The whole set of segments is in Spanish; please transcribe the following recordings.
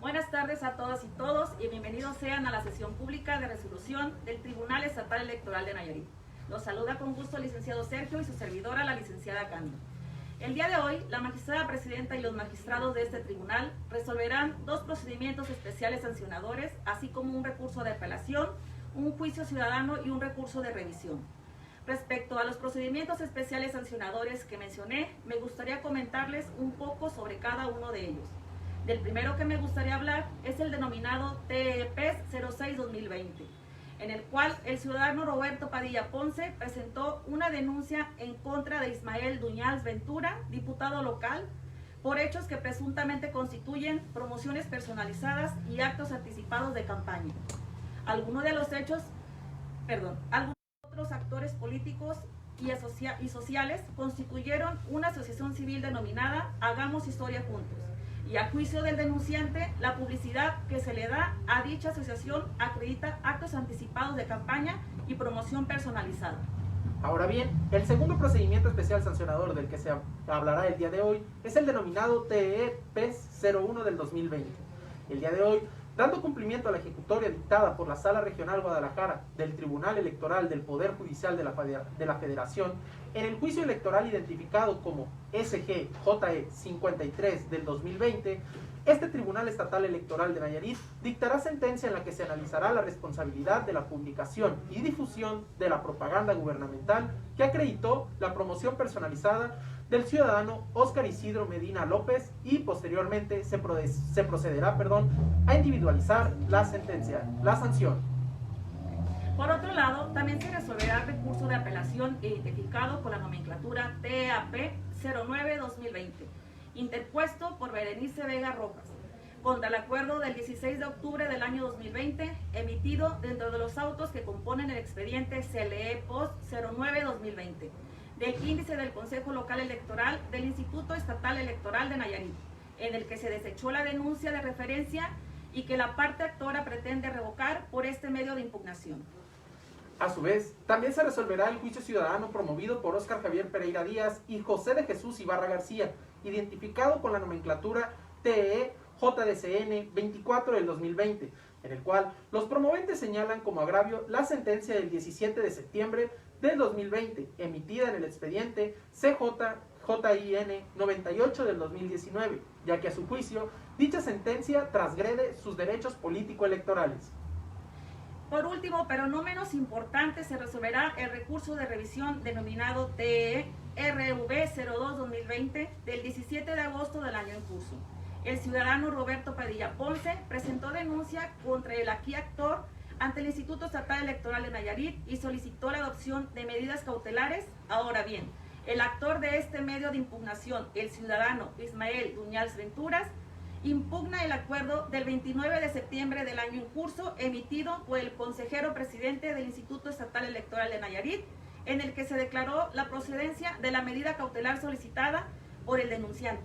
Buenas tardes a todas y todos y bienvenidos sean a la sesión pública de resolución del Tribunal Estatal Electoral de Nayarit. Los saluda con gusto el licenciado Sergio y su servidora, la licenciada Cando. El día de hoy, la magistrada presidenta y los magistrados de este tribunal resolverán dos procedimientos especiales sancionadores, así como un recurso de apelación, un juicio ciudadano y un recurso de revisión. Respecto a los procedimientos especiales sancionadores que mencioné, me gustaría comentarles un poco sobre cada uno de ellos. Del primero que me gustaría hablar es el denominado TEPES 06-2020, en el cual el ciudadano Roberto Padilla Ponce presentó una denuncia en contra de Ismael Duñals Ventura, diputado local, por hechos que presuntamente constituyen promociones personalizadas y actos anticipados de campaña. Algunos otros actores políticos y sociales constituyeron una asociación civil denominada Hagamos Historia Juntos, y a juicio del denunciante, la publicidad que se le da a dicha asociación acredita actos anticipados de campaña y promoción personalizada. Ahora bien, el segundo procedimiento especial sancionador del que se hablará el día de hoy es el denominado TEPES 01 del 2020. El día de hoy, dando cumplimiento a la ejecutoria dictada por la Sala Regional Guadalajara del Tribunal Electoral del Poder Judicial de la Federación, en el juicio electoral identificado como SGJE 53 del 2020, este Tribunal Estatal Electoral de Nayarit dictará sentencia en la que se analizará la responsabilidad de la publicación y difusión de la propaganda gubernamental que acreditó la promoción personalizada del ciudadano Óscar Isidro Medina López y posteriormente se procederá a individualizar la sanción. Por otro lado, también se resolverá el recurso de apelación identificado con la nomenclatura TAP 09-2020, interpuesto por Berenice Vega Rojas, contra el acuerdo del 16 de octubre del año 2020, emitido dentro de los autos que componen el expediente CLE Post 09-2020, del índice del Consejo Local Electoral del Instituto Estatal Electoral de Nayarit, en el que se desechó la denuncia de referencia y que la parte actora pretende revocar por este medio de impugnación. A su vez, también se resolverá el juicio ciudadano promovido por Óscar Javier Pereira Díaz y José de Jesús Ibarra García, identificado con la nomenclatura TE-JDCN 24 del 2020, en el cual los promoventes señalan como agravio la sentencia del 17 de septiembre del 2020, emitida en el expediente CJJIN 98 del 2019, ya que a su juicio, dicha sentencia transgrede sus derechos político-electorales. Por último, pero no menos importante, se resolverá el recurso de revisión denominado TRV02-2020 del 17 de agosto del año en curso. El ciudadano Roberto Padilla Ponce presentó denuncia contra el aquí actor ante el Instituto Estatal Electoral de Nayarit y solicitó la adopción de medidas cautelares. Ahora bien, el actor de este medio de impugnación, el ciudadano Ismael Duñals Venturas, impugna el acuerdo del 29 de septiembre del año en curso emitido por el consejero presidente del Instituto Estatal Electoral de Nayarit, en el que se declaró la procedencia de la medida cautelar solicitada por el denunciante.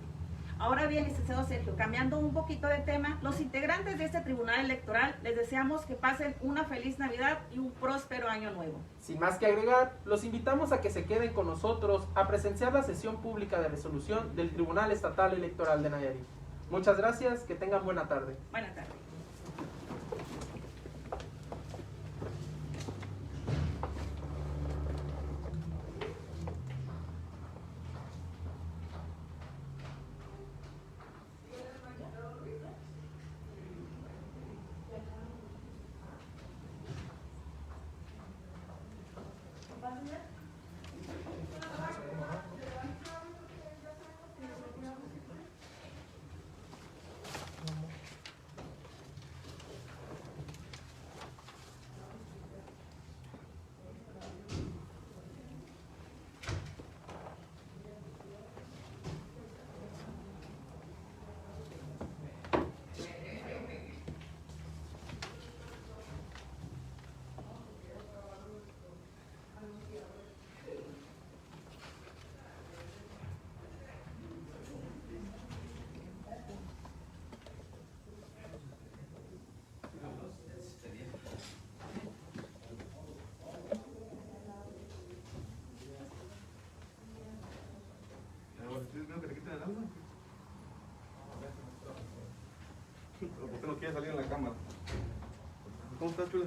Ahora bien, licenciado Sergio, cambiando un poquito de tema, los integrantes de este tribunal electoral les deseamos que pasen una feliz Navidad y un próspero año nuevo. Sin más que agregar, los invitamos a que se queden con nosotros a presenciar la sesión pública de resolución del Tribunal Estatal Electoral de Nayarit. Muchas gracias, que tengan buena tarde. Buenas tardes. no quiere salir en la cámara. ¿Cómo estás, Chula?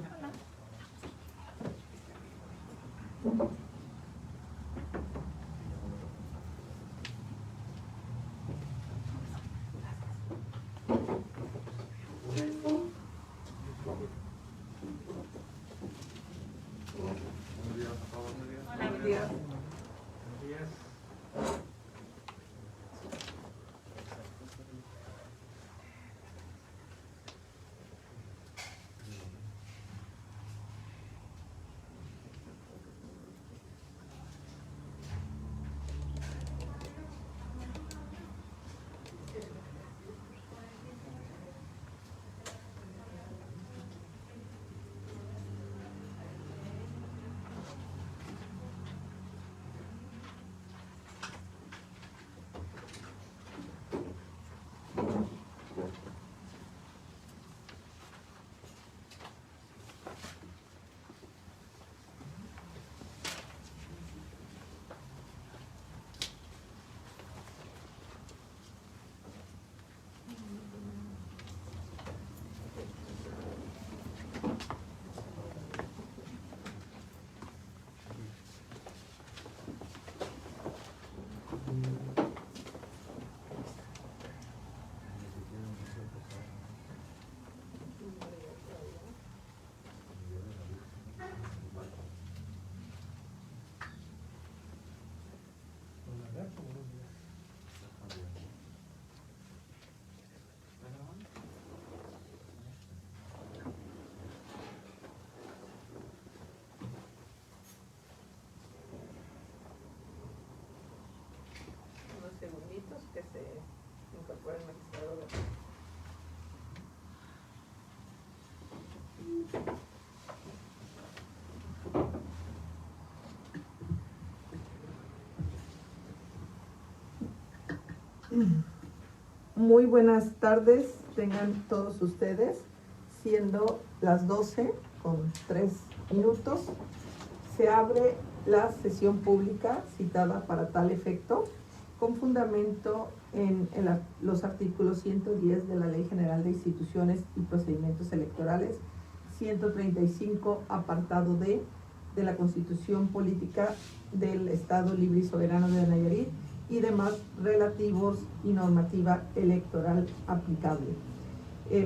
Hola, buen día. Unos segunditos que se incorpore el magistrado. Muy buenas tardes, tengan todos ustedes, siendo las 12:03, se abre la sesión pública citada para tal efecto, con fundamento en los artículos 110 de la Ley General de Instituciones y Procedimientos Electorales, 135 apartado D de la Constitución Política del Estado Libre y Soberano de Nayarit y demás relativos y normativa electoral aplicable.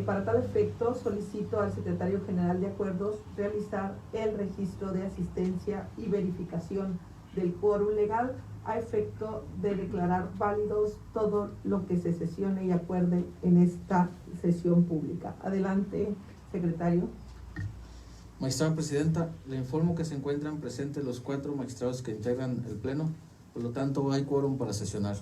Para tal efecto, solicito al Secretario General de Acuerdos realizar el registro de asistencia y verificación del quórum legal a efecto de declarar válidos todo lo que se sesione y acuerde en esta sesión pública. Adelante, secretario. Magistrada Presidenta, le informo que se encuentran presentes los 4 magistrados que integran el Pleno, por lo tanto hay quórum para sesionar.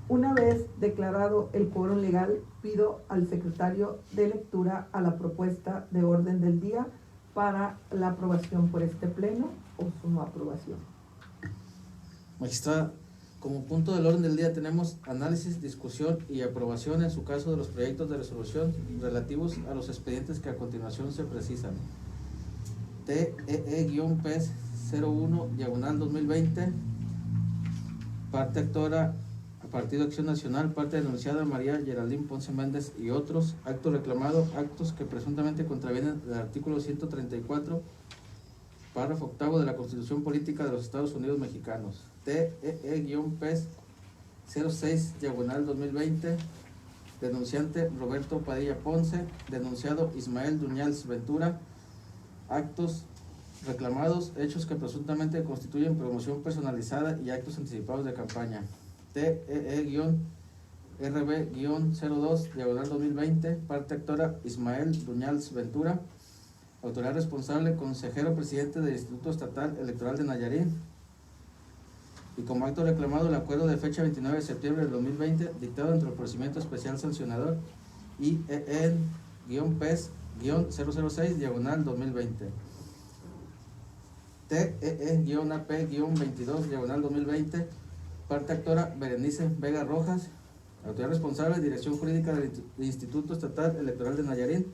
Una vez declarado el quórum legal, pido al secretario de lectura a la propuesta de orden del día para la aprobación por este Pleno o su no aprobación. Magistrada, como punto del orden del día tenemos análisis, discusión y aprobación en su caso de los proyectos de resolución relativos a los expedientes que a continuación se precisan. TEE-PES 01/2020, parte actora Partido Acción Nacional, parte denunciada María Geraldine Ponce Méndez y otros, acto reclamado, actos que presuntamente contravienen el artículo 134, párrafo octavo de la Constitución Política de los Estados Unidos Mexicanos. TEE-PES 06/2020, denunciante Roberto Padilla Ponce, denunciado Ismael Duñals Ventura, actos reclamados, hechos que presuntamente constituyen promoción personalizada y actos anticipados de campaña. TEE-RB-02/2020, parte actora Ismael Duñals Ventura, autoridad responsable, consejero presidente del Instituto Estatal Electoral de Nayarit, y como acto reclamado el acuerdo de fecha 29 de septiembre del 2020 dictado dentro del procedimiento especial sancionador IEN-PES 006/2020. TEE-AP-22/2020, parte actora Berenice Vega Rojas, autoridad responsable, dirección jurídica del Instituto Estatal Electoral de Nayarit.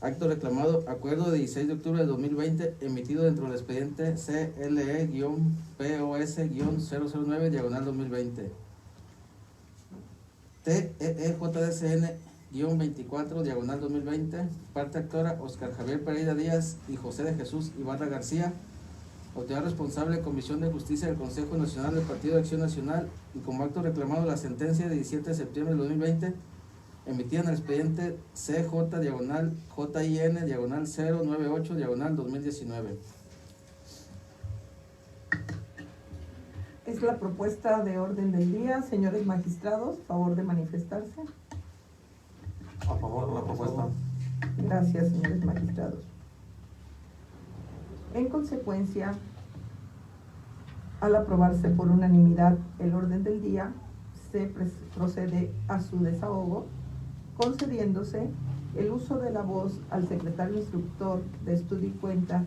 Acto reclamado, acuerdo de 16 de octubre de 2020, emitido dentro del expediente CLE-POS-009/2020. TEE-JDCN TE-24/2020, parte actora Oscar Javier Pereira Díaz y José de Jesús Ibarra García, autoridad responsable, Comisión de Justicia del Consejo Nacional del Partido de Acción Nacional, y como acto reclamado la sentencia de 17 de septiembre de 2020, emitida en el expediente CJ-JIN-098-2019. Es la propuesta de orden del día. Señores magistrados, favor de manifestarse. A favor de la propuesta. Gracias, señores magistrados. En consecuencia, al aprobarse por unanimidad el orden del día, se procede a su desahogo, concediéndose el uso de la voz al secretario instructor de Estudio y Cuenta,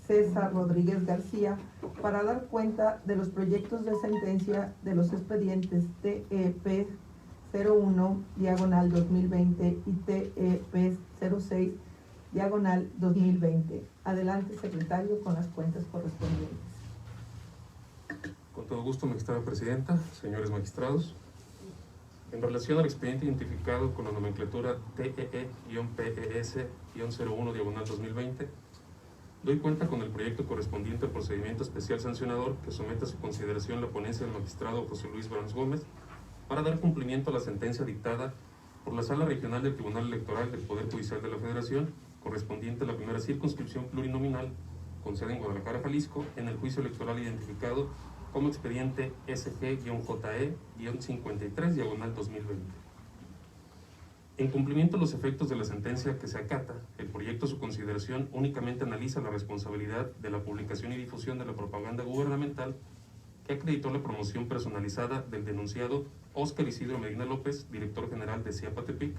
César Rodríguez García, para dar cuenta de los proyectos de sentencia de los expedientes TEP 01/2020 y TEP 06/2020. Adelante, secretario, con las cuentas correspondientes. Con todo gusto, magistrada presidenta, señores magistrados. En relación al expediente identificado con la nomenclatura TEE-PES-01/2020, doy cuenta con el proyecto correspondiente al procedimiento especial sancionador que somete a su consideración la ponencia del magistrado José Luis Brands Gómez para dar cumplimiento a la sentencia dictada por la Sala Regional del Tribunal Electoral del Poder Judicial de la Federación, correspondiente a la primera circunscripción plurinominal con sede en Guadalajara, Jalisco, en el juicio electoral identificado como expediente SG-JE-53/2020. En cumplimiento a los efectos de la sentencia que se acata, el proyecto a su consideración únicamente analiza la responsabilidad de la publicación y difusión de la propaganda gubernamental que acreditó la promoción personalizada del denunciado Óscar Isidro Medina López, director general de Ciapa-Tepic,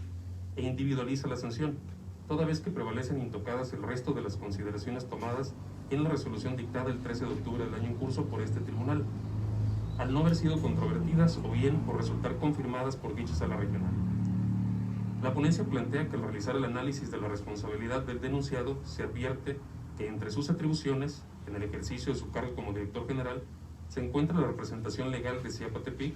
e individualiza la sanción, toda vez que prevalecen intocadas el resto de las consideraciones tomadas en la resolución dictada el 13 de octubre del año en curso por este tribunal, al no haber sido controvertidas o bien por resultar confirmadas por dicha sala regional. La ponencia plantea que al realizar el análisis de la responsabilidad del denunciado se advierte que entre sus atribuciones, en el ejercicio de su cargo como director general, se encuentra la representación legal de Ciapa-Tepic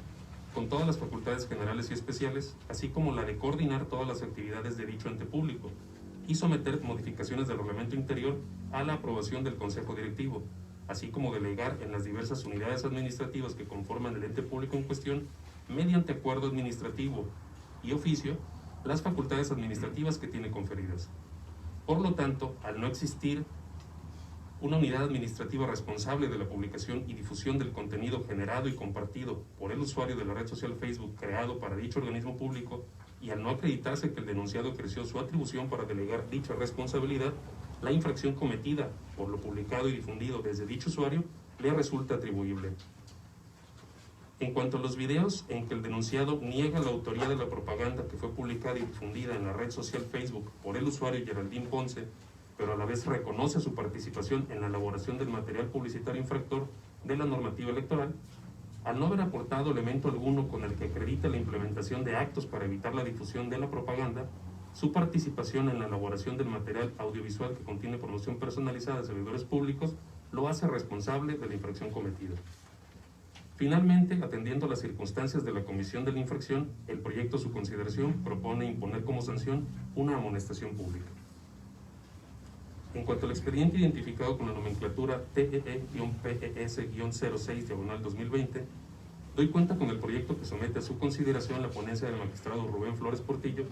con todas las facultades generales y especiales, así como la de coordinar todas las actividades de dicho ente público y someter modificaciones del reglamento interior a la aprobación del Consejo Directivo, así como delegar en las diversas unidades administrativas que conforman el ente público en cuestión, mediante acuerdo administrativo y oficio, las facultades administrativas que tiene conferidas. Por lo tanto, al no existir una unidad administrativa responsable de la publicación y difusión del contenido generado y compartido por el usuario de la red social Facebook creado para dicho organismo público, y al no acreditarse que el denunciado ejerció su atribución para delegar dicha responsabilidad, la infracción cometida por lo publicado y difundido desde dicho usuario le resulta atribuible. En cuanto a los videos en que el denunciado niega la autoría de la propaganda que fue publicada y difundida en la red social Facebook por el usuario Geraldine Ponce, pero a la vez reconoce su participación en la elaboración del material publicitario infractor de la normativa electoral, al no haber aportado elemento alguno con el que acredite la implementación de actos para evitar la difusión de la propaganda, su participación en la elaboración del material audiovisual que contiene promoción personalizada de servidores públicos lo hace responsable de la infracción cometida. Finalmente, atendiendo a las circunstancias de la comisión de la infracción, el proyecto a su consideración propone imponer como sanción una amonestación pública. En cuanto al expediente identificado con la nomenclatura TEE-PES-06/2020, doy cuenta con el proyecto que somete a su consideración la ponencia del magistrado Rubén Flores Portillo,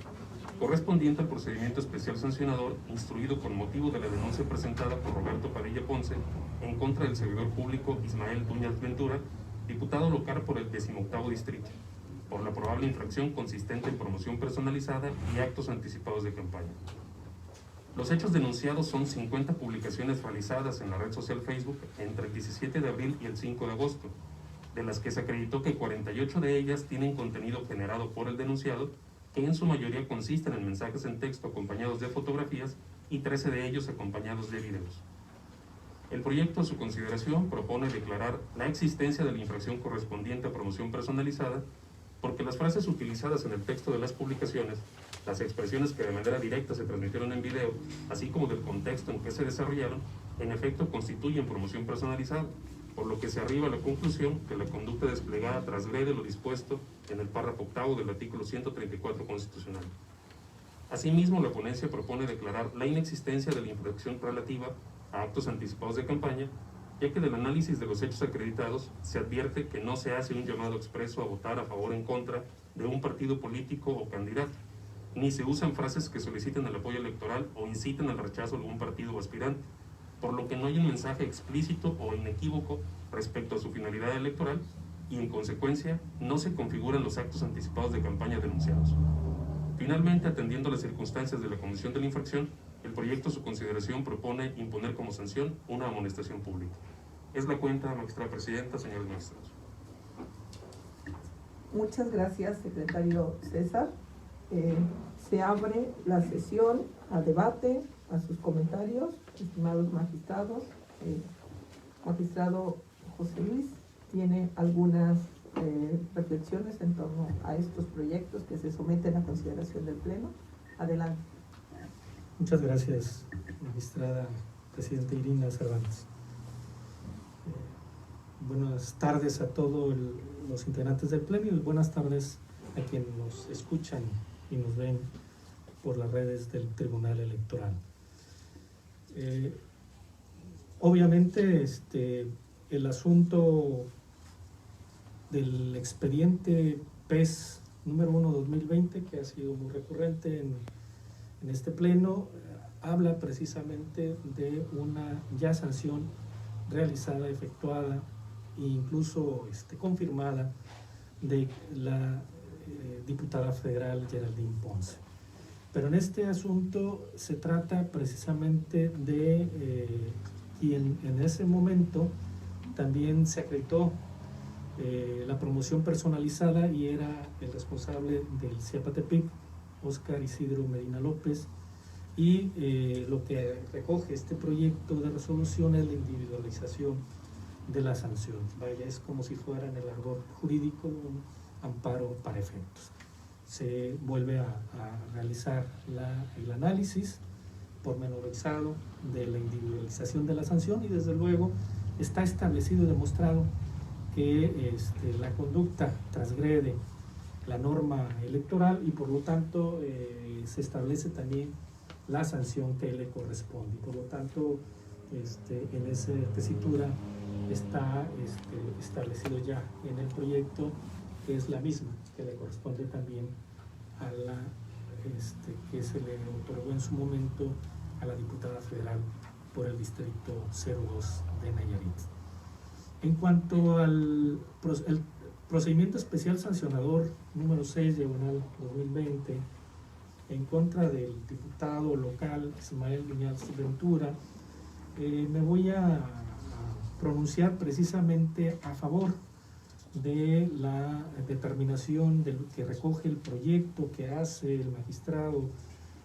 correspondiente al procedimiento especial sancionador instruido con motivo de la denuncia presentada por Roberto Padilla Ponce en contra del servidor público Ismael Duñas Ventura, diputado local por el 18º distrito, por la probable infracción consistente en promoción personalizada y actos anticipados de campaña. Los hechos denunciados son 50 publicaciones realizadas en la red social Facebook entre el 17 de abril y el 5 de agosto, de las que se acreditó que 48 de ellas tienen contenido generado por el denunciado, que en su mayoría consisten en mensajes en texto acompañados de fotografías y 13 de ellos acompañados de videos. El proyecto a su consideración propone declarar la existencia de la infracción correspondiente a promoción personalizada porque las frases utilizadas en el texto de las publicaciones, las expresiones que de manera directa se transmitieron en video, así como del contexto en que se desarrollaron, en efecto constituyen promoción personalizada, por lo que se arriba a la conclusión que la conducta desplegada transgrede lo dispuesto en el párrafo octavo del artículo 134 constitucional. Asimismo, la ponencia propone declarar la inexistencia de la infracción relativa a actos anticipados de campaña, ya que del análisis de los hechos acreditados se advierte que no se hace un llamado expreso a votar a favor o en contra de un partido político o candidato, ni se usan frases que soliciten el apoyo electoral o inciten al rechazo de algún partido o aspirante, por lo que no hay un mensaje explícito o inequívoco respecto a su finalidad electoral y, en consecuencia, no se configuran los actos anticipados de campaña denunciados. Finalmente, atendiendo las circunstancias de la comisión de la infracción, el proyecto a su consideración propone imponer como sanción una amonestación pública. Es la cuenta, magistrada presidenta, señores magistrados. Muchas gracias, secretario César. Se abre la sesión a debate, a sus comentarios, estimados magistrados. Magistrado José Luis, ¿tiene algunas reflexiones en torno a estos proyectos que se someten a consideración del Pleno? Adelante. Muchas gracias, magistrada presidenta Irina Cervantes. Buenas tardes a todos los integrantes del Pleno y buenas tardes a quienes nos escuchan y nos ven por las redes del Tribunal Electoral. Obviamente, el asunto del expediente PES número 1/2020, que ha sido muy recurrente en este pleno, habla precisamente de una ya sanción realizada, efectuada e incluso confirmada de la diputada federal Geraldine Ponce. Pero en este asunto se trata precisamente de quien en ese momento también se acreditó la promoción personalizada y era el responsable del Ciapatepic, Óscar Isidro Medina López, y lo que recoge este proyecto de resolución es la individualización de la sanción. Vaya, es como si fuera en el argot jurídico un amparo para efectos. Se vuelve a realizar el análisis pormenorizado de la individualización de la sanción y desde luego está establecido y demostrado que la conducta transgrede la norma electoral y por lo tanto se establece también la sanción que le corresponde. Y por lo tanto, en esa tesitura está establecido ya en el proyecto que es la misma que le corresponde también a la que se le otorgó en su momento a la diputada federal por el distrito 02 de Nayarit. En cuanto al el procedimiento especial sancionador número 6/2020 en contra del diputado local Ismael Viñals Ventura, me voy a pronunciar precisamente a favor de la determinación que recoge el proyecto que hace el magistrado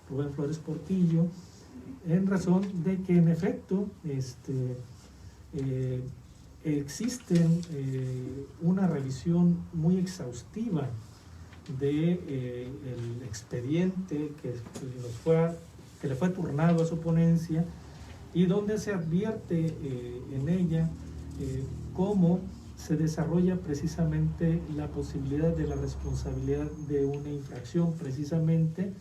Rubén Flores Portillo, en razón de que en efecto existen una revisión muy exhaustiva de el expediente que le fue turnado a su ponencia y donde se advierte en ella cómo se desarrolla precisamente la posibilidad de la responsabilidad de una infracción precisamente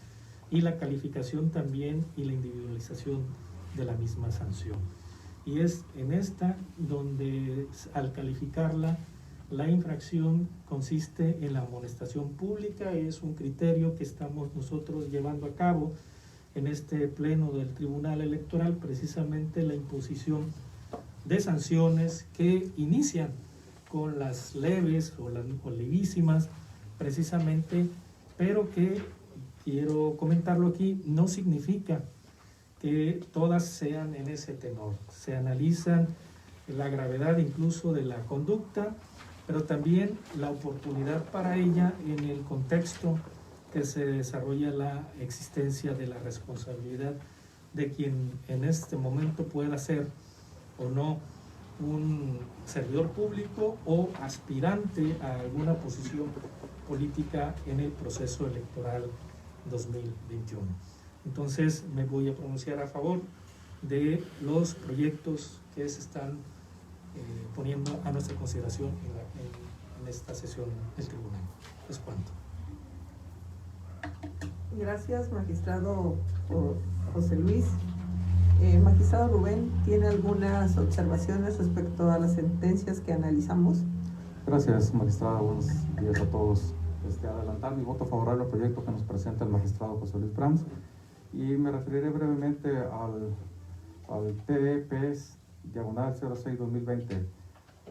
y la calificación también y la individualización de la misma sanción. Y es en esta donde al calificarla la infracción consiste en la amonestación pública, es un criterio que estamos nosotros llevando a cabo en este pleno del Tribunal Electoral, precisamente la imposición de sanciones que inician con las leves o las levísimas precisamente, pero que, quiero comentarlo aquí, no significa que todas sean en ese tenor. Se analizan la gravedad incluso de la conducta, pero también la oportunidad para ella en el contexto que se desarrolla la existencia de la responsabilidad de quien en este momento pueda ser o no un servidor público o aspirante a alguna posición política en el proceso electoral 2021. Entonces me voy a pronunciar a favor de los proyectos que se están poniendo a nuestra consideración en esta sesión del tribunal. Es cuanto. Gracias, magistrado José Luis. Magistrado Rubén, ¿tiene algunas observaciones respecto a las sentencias que analizamos? Gracias, magistrada. Buenos días a todos. Adelantar mi voto favorable al proyecto que nos presenta el magistrado José Luis Brams, y me referiré brevemente al TEPES diagonal 06-2020.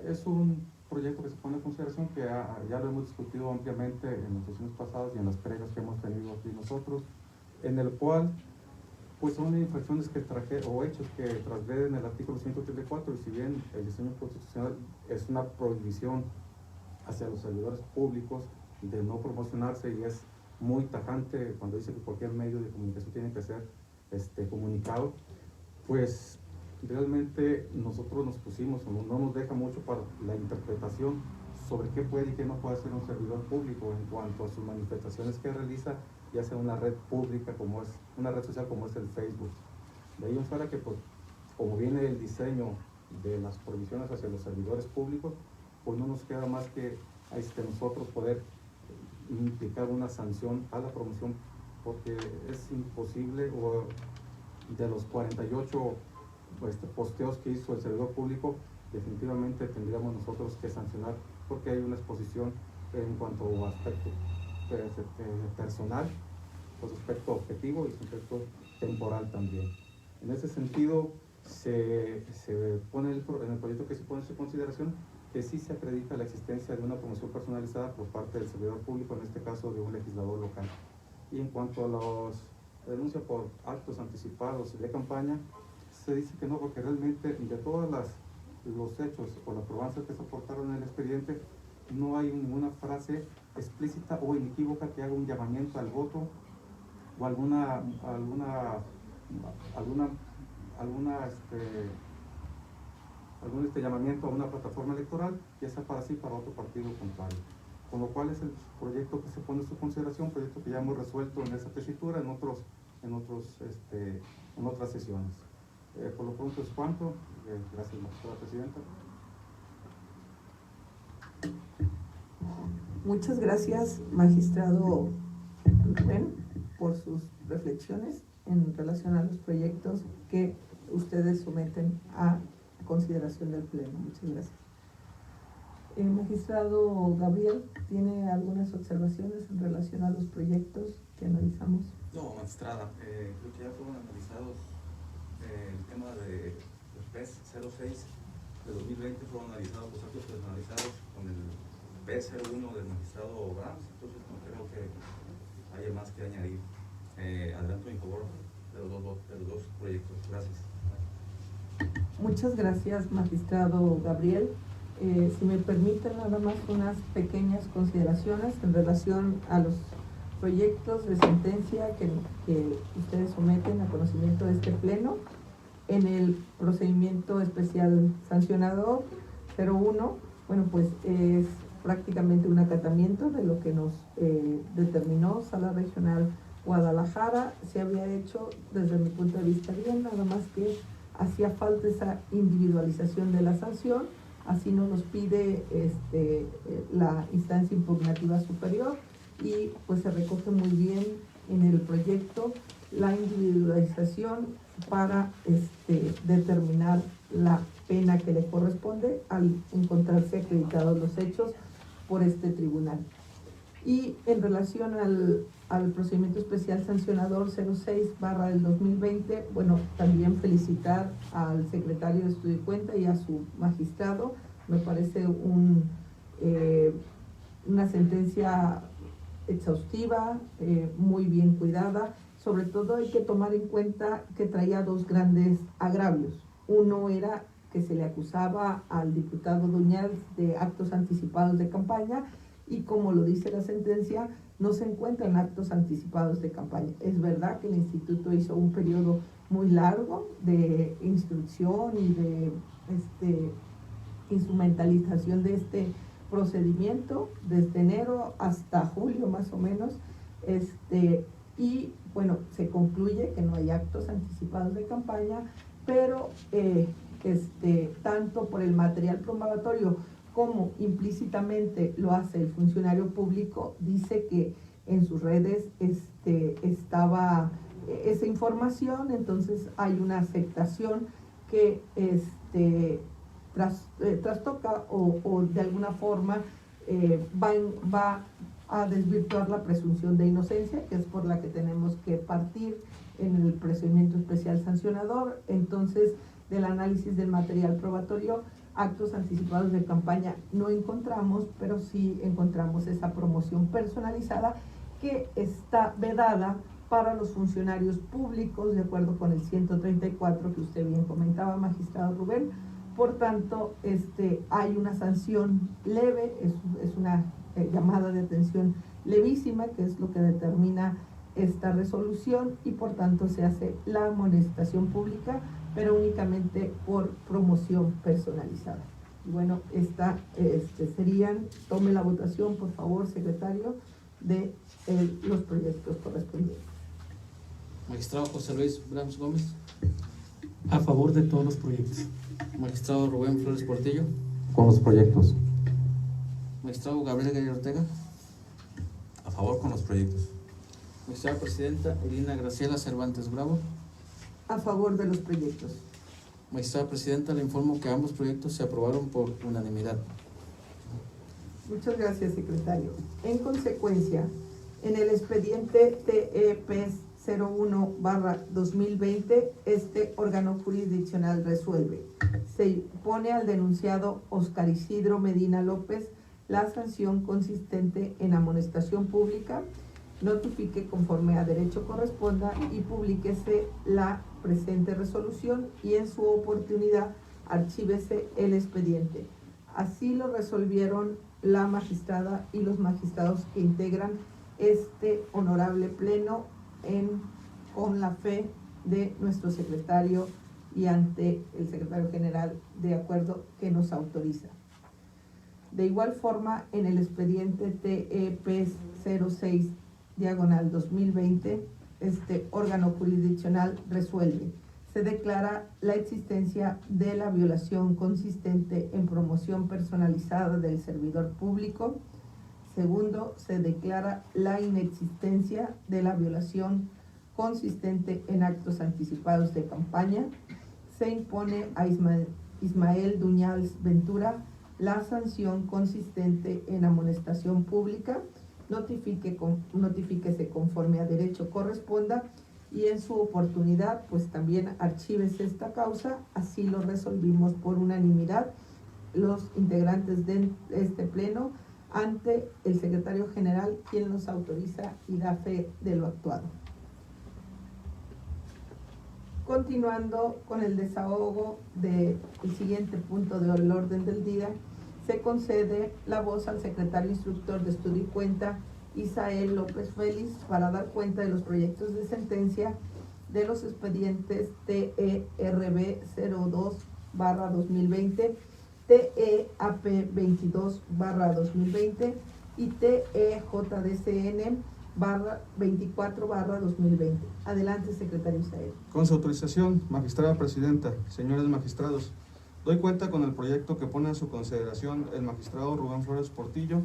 Es un proyecto que se pone en consideración que ya lo hemos discutido ampliamente en las sesiones pasadas y en las previas que hemos tenido aquí nosotros, en el cual pues son infracciones o hechos que transgreden el artículo 134, y si bien el diseño constitucional es una prohibición hacia los servidores públicos de no promocionarse, y es muy tajante cuando dice que cualquier medio de comunicación tiene que ser comunicado, pues realmente nosotros nos pusimos, no nos deja mucho para la interpretación sobre qué puede y qué no puede hacer un servidor público en cuanto a sus manifestaciones que realiza, ya sea una red pública como es una red social como es el Facebook. De ahí en fuera que, pues, como viene el diseño de las prohibiciones hacia los servidores públicos, pues no nos queda más que nosotros poder implicar una sanción a la promoción, porque es imposible, o de los 48 posteos que hizo el servidor público, definitivamente tendríamos nosotros que sancionar, porque hay una exposición en cuanto a aspecto personal, pues aspecto objetivo y aspecto temporal también. En ese sentido, se pone en el proyecto que se pone en su consideración que sí se acredita la existencia de una promoción personalizada por parte del servidor público, en este caso de un legislador local. Y en cuanto a la denuncia por actos anticipados de campaña, se dice que no, porque realmente de todos los hechos o las probanzas que se aportaron en el expediente, no hay ninguna frase explícita o inequívoca que haga un llamamiento al voto o algún llamamiento a una plataforma electoral, ya sea para sí para otro partido contrario. Con lo cual es el proyecto que se pone en su consideración, proyecto que ya hemos resuelto en esa tesitura, en otras sesiones. Por lo pronto es cuanto. Gracias, magistrada presidenta. Muchas gracias, magistrado Rubén, por sus reflexiones en relación a los proyectos que ustedes someten a consideración del Pleno. Muchas gracias. Magistrado Gabriel, ¿tiene algunas observaciones en relación a los proyectos que analizamos? No, magistrada, creo que ya fueron analizados el tema de PES 06 de 2020, fueron analizados los actos personalizados con el PES 01 del magistrado Brams, entonces no creo que haya más que añadir. Adelanto en favor de los dos proyectos. Gracias. Muchas gracias, magistrado Gabriel. Si me permiten nada más unas pequeñas consideraciones en relación a los proyectos de sentencia que ustedes someten a conocimiento de este Pleno. En el procedimiento especial sancionador 01, bueno, pues es prácticamente un acatamiento de lo que nos determinó Sala Regional Guadalajara. Se había hecho desde mi punto de vista bien, nada más que hacía falta esa individualización de la sanción, así nos los pide la instancia impugnativa superior, y pues se recoge muy bien en el proyecto la individualización para determinar la pena que le corresponde al encontrarse acreditados los hechos por este tribunal. Y en relación al procedimiento especial sancionador 06/2020, bueno, también felicitar al secretario de Estudio y Cuenta y a su magistrado. Me parece una sentencia exhaustiva, muy bien cuidada. Sobre todo hay que tomar en cuenta que traía dos grandes agravios. Uno era que se le acusaba al diputado Duñal de actos anticipados de campaña, y como lo dice la sentencia, no se encuentran actos anticipados de campaña. Es verdad que el instituto hizo un periodo muy largo de instrucción y de instrumentalización de este procedimiento, desde enero hasta julio más o menos, y bueno, se concluye que no hay actos anticipados de campaña, pero tanto por el material probatorio como implícitamente lo hace el funcionario público, dice que en sus redes estaba esa información, entonces hay una afectación que trastoca o de alguna forma va a desvirtuar la presunción de inocencia, que es por la que tenemos que partir en el procedimiento especial sancionador. Entonces, del análisis del material probatorio, actos anticipados de campaña no encontramos, pero sí encontramos esa promoción personalizada que está vedada para los funcionarios públicos, de acuerdo con el 134 que usted bien comentaba, magistrado Rubén. Por tanto, hay una sanción leve, es una llamada de atención levísima, que es lo que determina esta resolución, y por tanto se hace la amonestación pública, pero únicamente por promoción personalizada. Y bueno, tome la votación, por favor, secretario, de los proyectos correspondientes. Magistrado José Luis Brams Gómez. A favor de todos los proyectos. Magistrado Rubén Flores Portillo. Con los proyectos. Magistrado Gabriel Gallo Ortega. A favor con los proyectos. Magistrada Presidenta Irina Graciela Cervantes Bravo. A favor de los proyectos. Magistrada Presidenta, le informo que ambos proyectos se aprobaron por unanimidad. Muchas gracias, secretario. En consecuencia, en el expediente TEPES 01/2020, este órgano jurisdiccional resuelve: se pone al denunciado Oscar Isidro Medina López la sanción consistente en amonestación pública, notifique conforme a derecho corresponda y publíquese la presente resolución, y en su oportunidad archívese el expediente. Así lo resolvieron la magistrada y los magistrados que integran este honorable pleno con la fe de nuestro secretario y ante el secretario general, de acuerdo, que nos autoriza. De igual forma, en el expediente TEPES 06/2020, este órgano jurisdiccional resuelve: se declara la existencia de la violación consistente en promoción personalizada del servidor público. Segundo, se declara la inexistencia de la violación consistente en actos anticipados de campaña. Se impone a Ismael Duñals Ventura la sanción consistente en amonestación pública, notifíquese conforme a derecho corresponda, y en su oportunidad pues también archívese esta causa. Así lo resolvimos por unanimidad los integrantes de este pleno ante el secretario general, quien nos autoriza y da fe de lo actuado. Continuando con el desahogo del siguiente punto del orden del día, se concede la voz al secretario instructor de Estudio y Cuenta, Isael López Félix, para dar cuenta de los proyectos de sentencia de los expedientes TERB 02/2020, TEAP 22/2020 y TEJDCN 24/2020. Adelante, secretario Isael. Con su autorización, magistrada presidenta, señores magistrados, doy cuenta con el proyecto que pone a su consideración el magistrado Rubén Flores Portillo,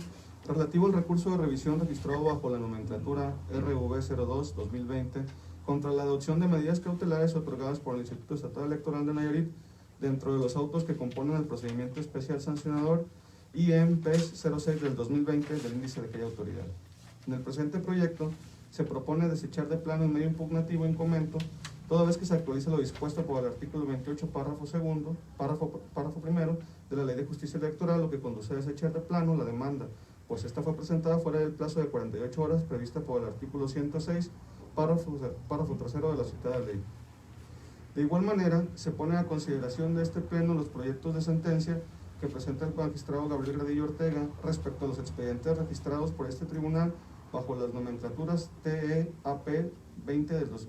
relativo al recurso de revisión registrado bajo la nomenclatura RV 02/2020 contra la adopción de medidas cautelares otorgadas por el Instituto Estatal Electoral de Nayarit dentro de los autos que componen el procedimiento especial sancionador IM-PES 06 del 2020 del índice de aquella autoridad. En el presente proyecto se propone desechar de plano el medio impugnativo en comento, toda vez que se actualiza lo dispuesto por el artículo 28, párrafo primero de la Ley de Justicia Electoral, lo que conduce a desechar de plano la demanda, pues esta fue presentada fuera del plazo de 48 horas prevista por el artículo 106, párrafo tercero de la citada ley. De igual manera, se pone a consideración de este pleno los proyectos de sentencia que presenta el magistrado Gabriel Gradillo Ortega respecto a los expedientes registrados por este tribunal bajo las nomenclaturas TEAP 22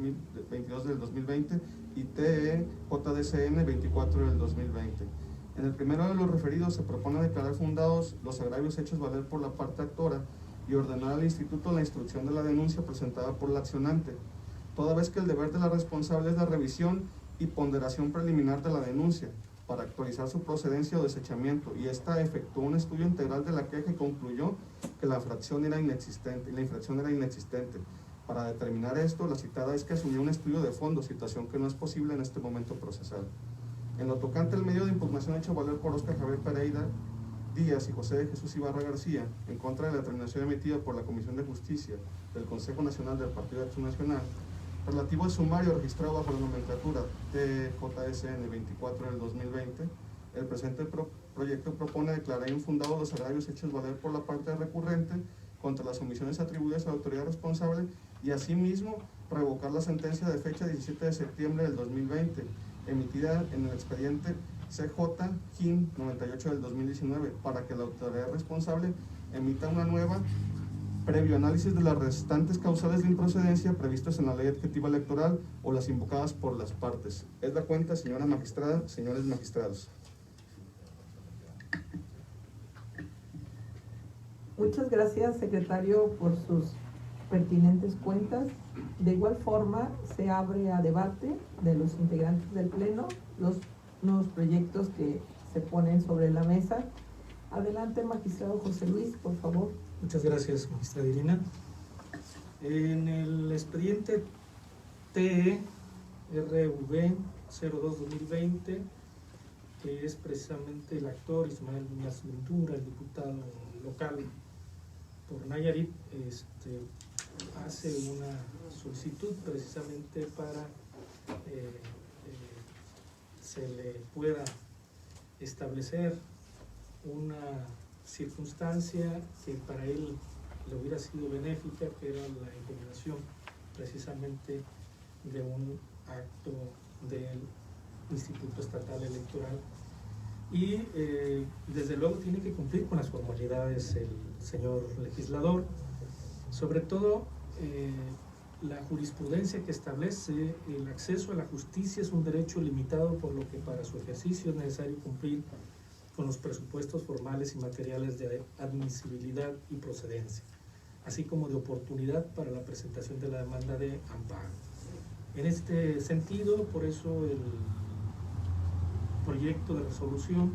del 2020 y TEJDCN 24 del 2020. En el primero de los referidos se propone declarar fundados los agravios hechos valer por la parte actora y ordenar al instituto la instrucción de la denuncia presentada por la accionante, toda vez que el deber de la responsable es la revisión y ponderación preliminar de la denuncia, para actualizar su procedencia o desechamiento, y esta efectuó un estudio integral de la queja y concluyó que la infracción era inexistente. Para determinar esto, la citada es que asumió un estudio de fondo, situación que no es posible en este momento procesar. En lo tocante al medio de impugnación hecho valer por Óscar Javier Pereira Díaz y José de Jesús Ibarra García, en contra de la determinación emitida por la Comisión de Justicia del Consejo Nacional del Partido de Acción Nacional, relativo al sumario registrado bajo la nomenclatura TJSN 24 del 2020, el presente proyecto propone declarar infundados los agravios hechos valer por la parte recurrente contra las omisiones atribuidas a la autoridad responsable y asimismo revocar la sentencia de fecha 17 de septiembre del 2020, emitida en el expediente CJ-GIN 98 del 2019, para que la autoridad responsable emita una nueva previo análisis de las restantes causales de improcedencia previstas en la ley adjetiva electoral o las invocadas por las partes. Es la cuenta, señora magistrada, señores magistrados. Muchas gracias, secretario, por sus pertinentes cuentas. De igual forma, se abre a debate de los integrantes del Pleno los nuevos proyectos que se ponen sobre la mesa. Adelante, magistrado José Luis, por favor. Muchas gracias, magistrada Irina. En el expediente TRV 02-2020, que es precisamente el actor Ismael Muñoz Ventura, el diputado local por Nayarit, hace una solicitud precisamente para se le pueda establecer una circunstancia que para él le hubiera sido benéfica, que era la impugnación precisamente de un acto del Instituto Estatal Electoral, y desde luego tiene que cumplir con las formalidades el señor legislador, sobre todo la jurisprudencia que establece el acceso a la justicia es un derecho limitado, por lo que para su ejercicio es necesario cumplir con los presupuestos formales y materiales de admisibilidad y procedencia, así como de oportunidad para la presentación de la demanda de amparo. En este sentido, por eso el proyecto de resolución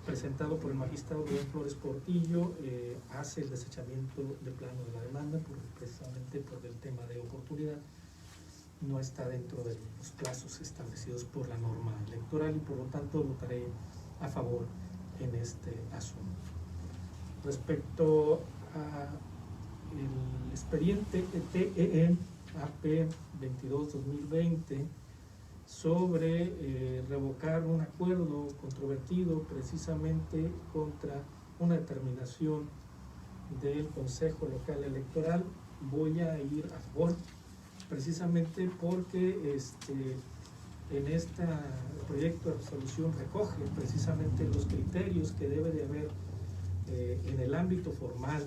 presentado por el magistrado Rubén Flores Portillo hace el desechamiento de plano de la demanda, precisamente por el tema de oportunidad. No está dentro de los plazos establecidos por la norma electoral y por lo tanto votaré a favor en este asunto. Respecto a el expediente TEE AP 22-2020 sobre revocar un acuerdo controvertido precisamente contra una determinación del Consejo Local Electoral, voy a ir a favor, precisamente porque en este proyecto de resolución recoge precisamente los criterios que debe de haber en el ámbito formal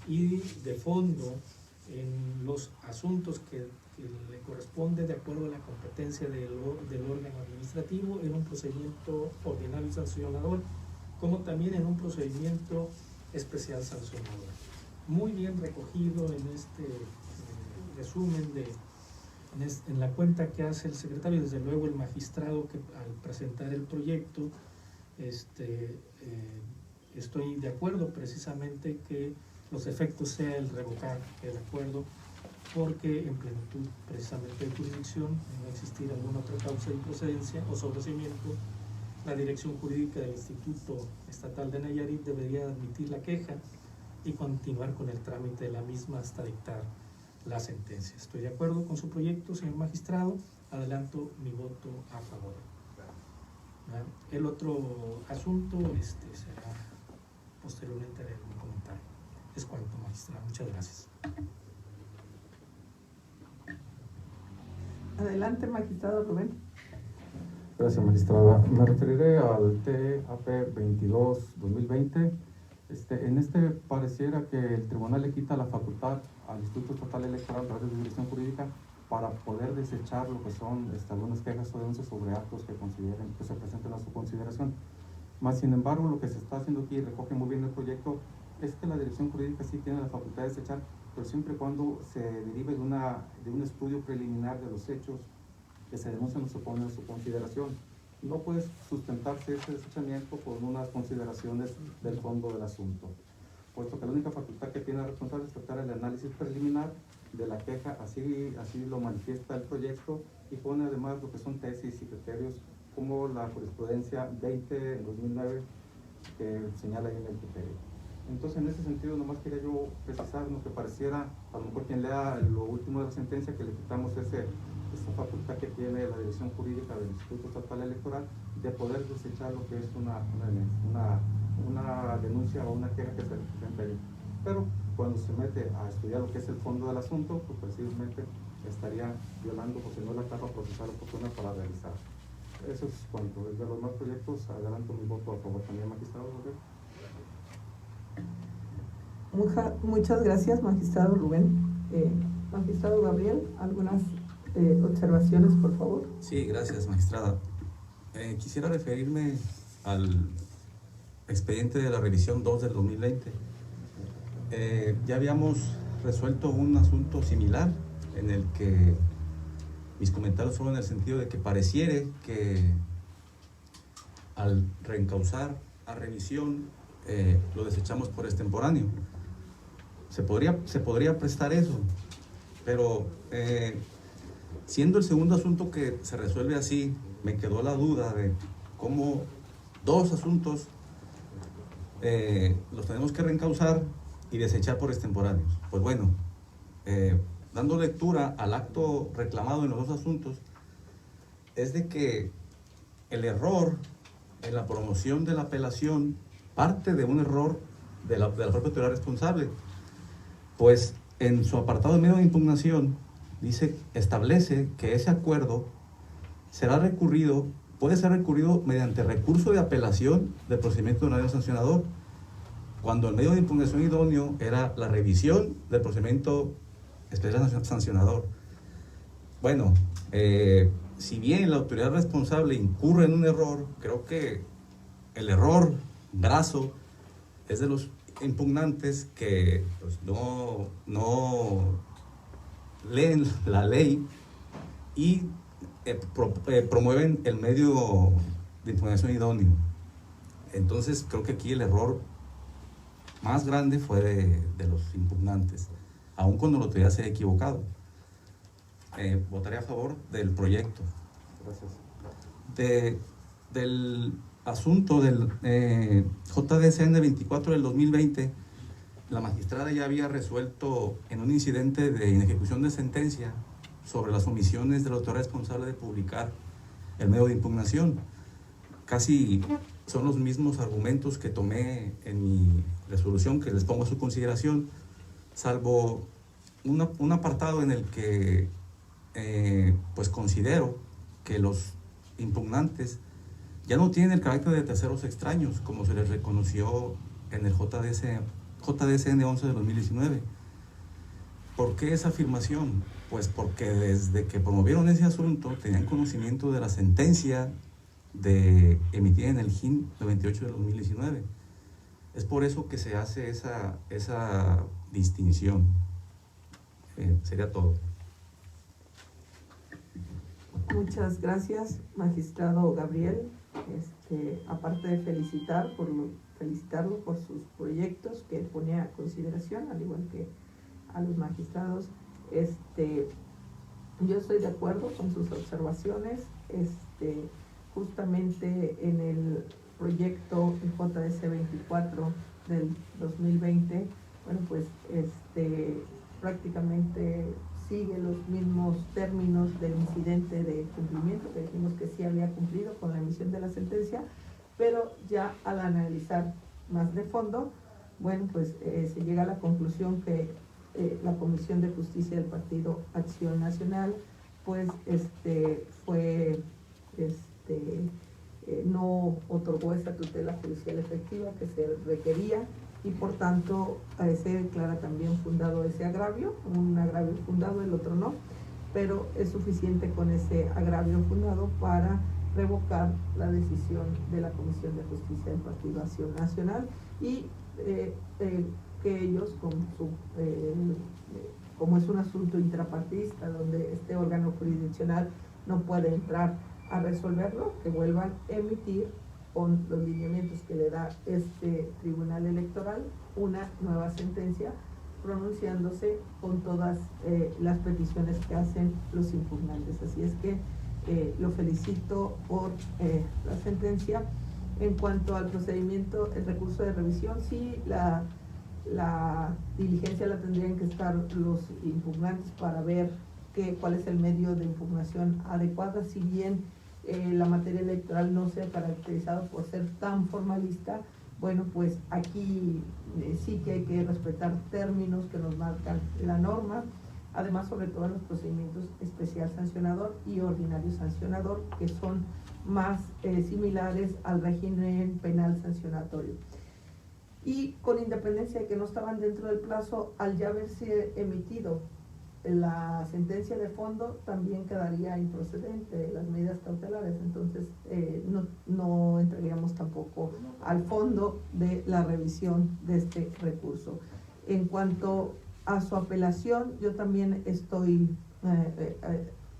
y de fondo en los asuntos que le corresponde de acuerdo a la competencia del órgano administrativo en un procedimiento ordinario sancionador, como también en un procedimiento especial sancionador. Muy bien recogido en este resumen en la cuenta que hace el secretario, desde luego el magistrado, que al presentar el proyecto estoy de acuerdo precisamente que los efectos sea el revocar el acuerdo, porque en plenitud precisamente de jurisdicción, de no existir alguna otra causa de improcedencia o sobreseimiento, la dirección jurídica del Instituto Estatal de Nayarit debería admitir la queja y continuar con el trámite de la misma hasta dictar la sentencia. Estoy de acuerdo con su proyecto, señor magistrado, adelanto mi voto a favor. El otro asunto será posteriormente haré un comentario. Es cuanto, magistrado. Muchas gracias. Adelante, magistrado Rubén. Gracias, magistrada. Me referiré al TAP 22-2020. En pareciera que el tribunal le quita la facultad al Instituto Estatal Electoral a través de dirección jurídica para poder desechar lo que son algunas quejas o denuncias sobre actos que consideren que se presenten a su consideración. Más sin embargo, lo que se está haciendo aquí, recoge muy bien el proyecto, es que la dirección jurídica sí tiene la facultad de desechar, pero siempre y cuando se derive de un estudio preliminar de los hechos que se denuncian o se ponen a su consideración. no puede sustentarse ese desechamiento con unas consideraciones del fondo del asunto, puesto que la única facultad que tiene el responsable es tratar el análisis preliminar de la queja, así lo manifiesta el proyecto, y pone además lo que son tesis y criterios como la jurisprudencia 20 en 2009 que señala ahí en el criterio. Entonces, en ese sentido, nomás quería yo precisar lo que pareciera, a lo mejor quien lea lo último de la sentencia, que le quitamos esa facultad que tiene la Dirección Jurídica del Instituto Estatal Electoral de poder desechar lo que es una denuncia o una queja que se presenta ahí. Pero cuando se mete a estudiar lo que es el fondo del asunto, pues precisamente estaría violando, porque no la etapa procesal oportuna para realizar. Eso es cuanto. De los demás proyectos, adelanto mi voto a favor también, magistrado. Muchas gracias, magistrado Rubén. Magistrado Gabriel, algunas observaciones, por favor. Sí, gracias, magistrada. Quisiera referirme al expediente de la revisión 2 del 2020. Ya habíamos resuelto un asunto similar en el que mis comentarios fueron en el sentido de que pareciere que al reencauzar a revisión lo desechamos por extemporáneo. Se podría prestar eso, pero siendo el segundo asunto que se resuelve así, me quedó la duda de cómo dos asuntos los tenemos que reencauzar y desechar por extemporáneos. Pues bueno, dando lectura al acto reclamado en los dos asuntos, es de que el error en la promoción de la apelación parte de un error de la propia autoridad responsable, pues en su apartado de medio de impugnación establece que ese acuerdo puede ser recurrido mediante recurso de apelación del procedimiento ordinario sancionador, cuando el medio de impugnación idóneo era la revisión del procedimiento especial sancionador. Bueno, si bien la autoridad responsable incurre en un error, creo que el error graso es de los impugnantes que pues, no leen la ley y promueven el medio de impugnación idóneo. Entonces creo que aquí el error más grande fue de los impugnantes, aun cuando la autoridad se haya equivocado. Votaré a favor del proyecto. Gracias. Del asunto del JDCN 24 del 2020, la magistrada ya había resuelto en un incidente de inejecución de sentencia sobre las omisiones de la autoridad responsable de publicar el medio de impugnación. Casi son los mismos argumentos que tomé en mi resolución, que les pongo a su consideración, salvo un apartado en el que pues considero que los impugnantes ya no tienen el carácter de terceros extraños, como se les reconoció en el JDCN 11 de 2019. ¿Por qué esa afirmación? Pues porque desde que promovieron ese asunto tenían conocimiento de la sentencia emitida en el JIN 98 de 2019. Es por eso que se hace esa distinción. Sería todo. Muchas gracias, magistrado Gabriel. Aparte de felicitarlo por sus proyectos que pone a consideración, al igual que a los magistrados, yo estoy de acuerdo con sus observaciones. Justamente en el proyecto JDC 24 del 2020, bueno, pues prácticamente sigue los mismos términos del incidente de cumplimiento, que dijimos que sí había cumplido con la emisión de la sentencia, pero ya al analizar más de fondo, bueno, pues se llega a la conclusión que la Comisión de Justicia del Partido Acción Nacional, pues no otorgó esa tutela judicial efectiva que se requería, y por tanto se declara también fundado ese agravio, un agravio fundado, el otro no, pero es suficiente con ese agravio fundado para revocar la decisión de la Comisión de Justicia del Partido Acción Nacional, y que ellos, como es un asunto intrapartidista donde este órgano jurisdiccional no puede entrar a resolverlo, que vuelvan a emitir con los lineamientos que le da este Tribunal Electoral una nueva sentencia, pronunciándose con todas las peticiones que hacen los impugnantes. Así es que lo felicito por la sentencia. En cuanto al procedimiento, el recurso de revisión, sí, la diligencia la tendrían que estar los impugnantes para ver cuál es el medio de impugnación adecuada, si bien la materia electoral no se ha caracterizado por ser tan formalista. Bueno, pues aquí sí que hay que respetar términos que nos marcan la norma, además sobre todo en los procedimientos especial sancionador y ordinario sancionador, que son más similares al régimen penal sancionatorio. Y con independencia de que no estaban dentro del plazo, al ya haberse emitido la sentencia de fondo, también quedaría improcedente las medidas cautelares. Entonces no entraríamos tampoco al fondo de la revisión de este recurso. En cuanto a su apelación, yo también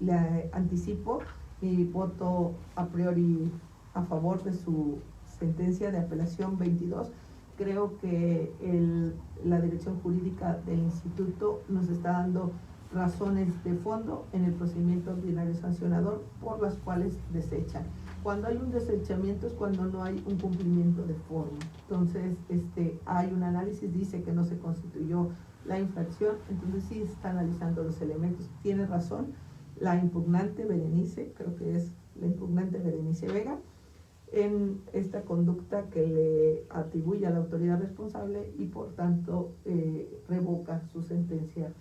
le anticipo mi voto a priori a favor de su sentencia de apelación 22. Creo que la dirección jurídica del instituto nos está dando razones de fondo en el procedimiento ordinario sancionador por las cuales desechan. Cuando hay un desechamiento es cuando no hay un cumplimiento de forma. Entonces, hay un análisis, dice que no se constituyó la infracción, entonces sí está analizando los elementos. Tiene razón la impugnante Berenice, creo que es la impugnante Berenice Vega, en esta conducta que le atribuye a la autoridad responsable y por tanto revoca su sentencia,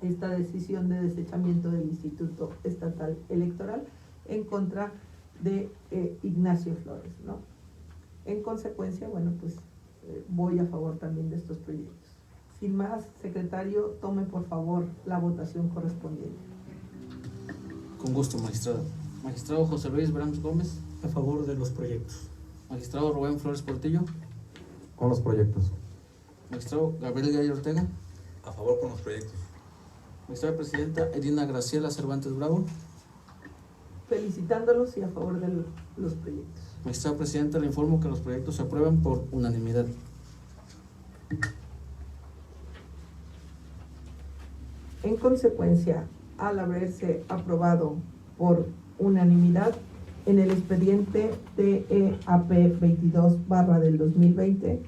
esta decisión de desechamiento del Instituto Estatal Electoral en contra de Ignacio Flores, ¿no? En consecuencia, bueno, pues voy a favor también de estos proyectos. Sin más, secretario, tome por favor la votación correspondiente. Con gusto, magistrado. Magistrado José Luis Brams Gómez. A favor de los proyectos. Magistrado Rubén Flores Portillo. Con los proyectos. Magistrado Gabriel Gay Ortega. A favor con los proyectos. Magistrada Presidenta Edina Graciela Cervantes Bravo. Felicitándolos y a favor de los proyectos. Magistrada Presidenta, le informo que los proyectos se aprueban por unanimidad. En consecuencia, al haberse aprobado por unanimidad en el expediente TEAP 22/del 2020,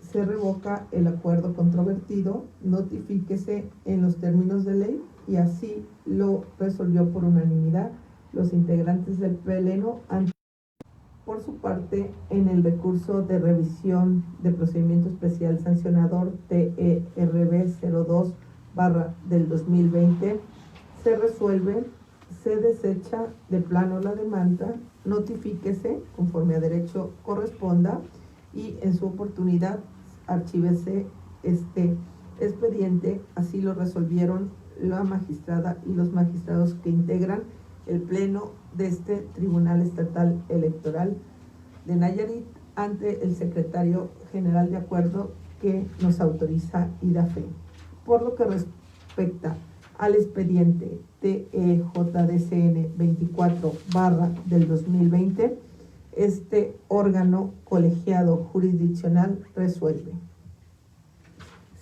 se revoca el acuerdo controvertido, notifíquese en los términos de ley, y así lo resolvió por unanimidad los integrantes del Pleno. Por su parte, en el recurso de revisión de procedimiento especial sancionador TERB 02/del 2020, se resuelve, se desecha de plano la demanda, notifíquese conforme a derecho corresponda y en su oportunidad archívese este expediente. Así lo resolvieron la magistrada y los magistrados que integran el Pleno de este Tribunal Estatal Electoral de Nayarit ante el Secretario General de Acuerdo que nos autoriza y da fe. Por lo que respecta al expediente TEJDCN 24/del 2020, este órgano colegiado jurisdiccional resuelve.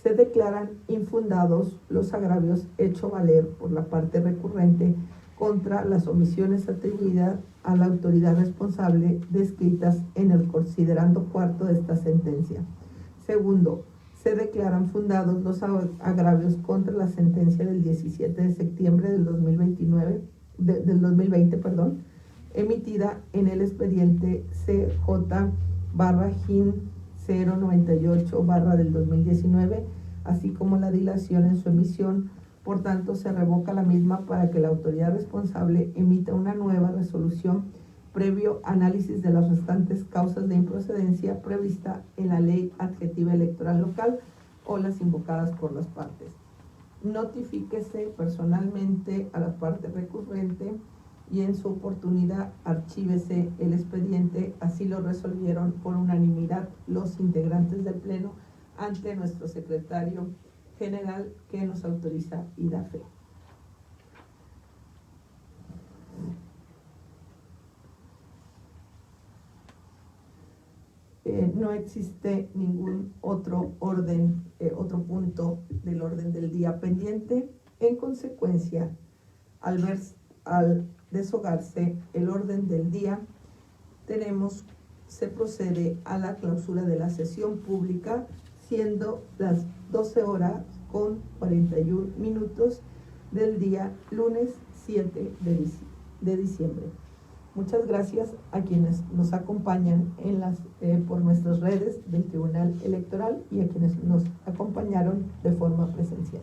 Se declaran infundados los agravios hecho valer por la parte recurrente contra las omisiones atribuidas a la autoridad responsable descritas en el considerando cuarto de esta sentencia. Segundo, se declaran fundados los agravios contra la sentencia del 17 de septiembre del 2020, emitida en el expediente CJ/GIN 098/del 2019, así como la dilación en su emisión. Por tanto, se revoca la misma para que la autoridad responsable emita una nueva resolución previo análisis de las restantes causas de improcedencia prevista en la Ley Adjetiva Electoral Local o las invocadas por las partes. Notifíquese personalmente a la parte recurrente y en su oportunidad archívese el expediente. Así lo resolvieron por unanimidad los integrantes del Pleno ante nuestro secretario general que nos autoriza y da fe. no existe ningún otro orden, otro punto del orden del día pendiente. En consecuencia, al deshogarse el orden del día, se procede a la clausura de la sesión pública, siendo las 12 horas con 41 minutos del día lunes 7 de diciembre. Muchas gracias a quienes nos acompañan por nuestras redes del Tribunal Electoral y a quienes nos acompañaron de forma presencial.